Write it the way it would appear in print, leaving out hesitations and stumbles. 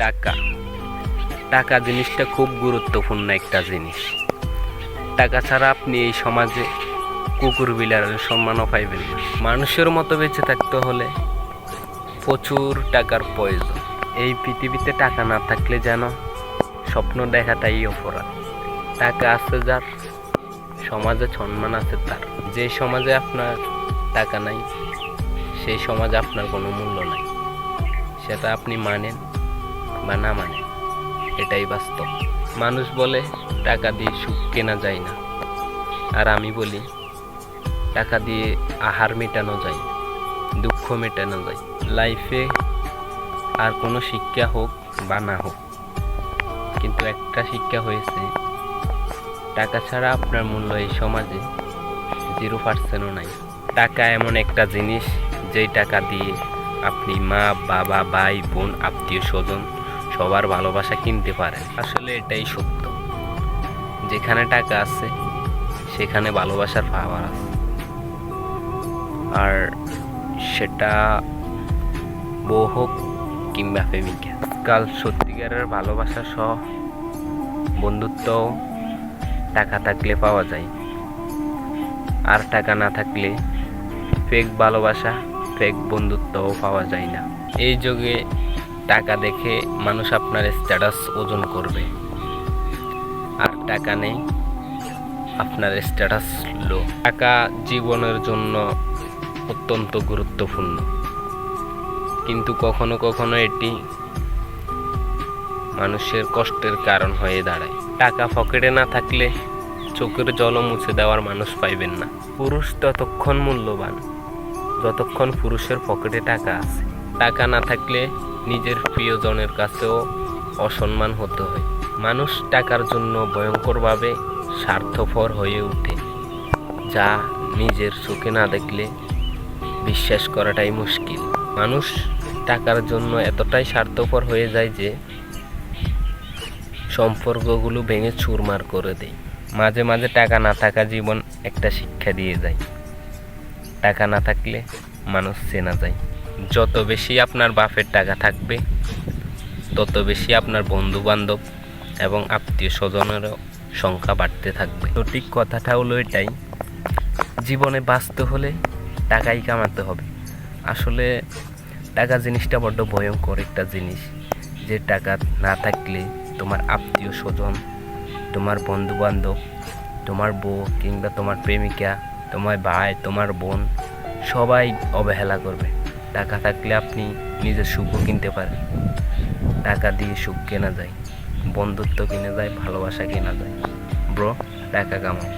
টাকা টাকা জিনিসটা খুব গুরুত্বপূর্ণ একটা জিনিস। টাকা ছাড়া আপনি এই সমাজে কুকুর বিলারের সম্মানও পাইবেন না। মানুষের মতো বেঁচে থাকতে হলে প্রচুর টাকার প্রয়োজন। এই পৃথিবীতে টাকা না থাকলে যেন স্বপ্ন দেখাটাই অপরাধ। টাকা আছে যার, সমাজে সম্মান আছে তার। যে সমাজে আপনার টাকা নাই সেই সমাজে আপনার কোনো মূল্য নাই, সেটা আপনি মানেন বা না মানেন, এটাই বাস্তব। মানুষ বলে টাকা দিয়ে সুখ কেনা যায় না, আর আমি বলি টাকা দিয়ে আহার মেটানো যায়, দুঃখ মেটানো যায়। লাইফে আর কোনো শিক্ষা হোক বা না হোক, কিন্তু একটা শিক্ষা হয়েছে, টাকা ছাড়া আপনার মূল্য এই সমাজে 0%ও নাই। টাকা এমন একটা জিনিস, যেই টাকা দিয়ে আপনি মা, বাবা, ভাই, বোন, আত্মীয় স্বজন সবার ভালোবাসা কিনতে পারেন। আসলে এটাই সত্য, যেখানে টাকা আছে সেখানে ভালোবাসার পাওয়ার আছে। আর সেটা বউ হোক কিংবা প্রেমিকা। কাল সত্যিকারের ভালোবাসা সহ বন্ধুত্ব টাকা থাকলে পাওয়া যায়, আর টাকা না থাকলে ফেক ভালোবাসা, ফেক বন্ধুত্বও পাওয়া যায় না। এই যুগে টাকা দেখে মানুষ আপনার স্ট্যাটাস ওজন করবে, আর টাকা নেই আপনার স্ট্যাটাস লো। টাকা জীবনের জন্য অত্যন্ত গুরুত্বপূর্ণ, কিন্তু কখনো কখনো এটি মানুষের কষ্টের কারণ হয়ে দাঁড়ায়। টাকা পকেটে না থাকলে চোখের জলও মুছে দেওয়ার মানুষ পাইবেন না। পুরুষ ততক্ষণ মূল্যবান যতক্ষণ পুরুষের পকেটে টাকা আছে। টাকা না থাকলে নিজের প্রিয়জনের কাছেও অসম্মান হতে হয়। মানুষ টাকার জন্য ভয়ঙ্করভাবে স্বার্থপর হয়ে ওঠে, যা নিজের চোখে না দেখলে বিশ্বাস করাটাই মুশকিল। মানুষ টাকার জন্য এতটাই স্বার্থপর হয়ে যায় যে সম্পর্কগুলো ভেঙে চুরমার করে দেয়। মাঝে মাঝে টাকা না থাকা জীবন একটা শিক্ষা দিয়ে যায়। টাকা না থাকলে মানুষ চেনা যায়। যত বেশি আপনার বাপের টাকা থাকবে, তত বেশি আপনার বন্ধু বান্ধব এবং আত্মীয় স্বজনেরও সংখ্যা বাড়তে থাকবে। সঠিক কথাটা হলো এটাই, জীবনে বাঁচতে হলে টাকাই কামাতে হবে। আসলে টাকা জিনিসটা বড্ড ভয়ঙ্কর একটা জিনিস, যে টাকা না থাকলে তোমার আত্মীয় স্বজন, তোমার বন্ধু বান্ধব, তোমার বউ কিংবা তোমার প্রেমিকা, তোমার ভাই, তোমার বোন সবাই অবহেলা করবে। টাকা থাকলে আপনি নিজের সুখও কিনতে পারেন। টাকা দিয়ে সুখ কেনা যায়, বন্ধুত্ব কেনা যায়, ভালোবাসা কেনা যায়। ব্রো, টাকা কামাও।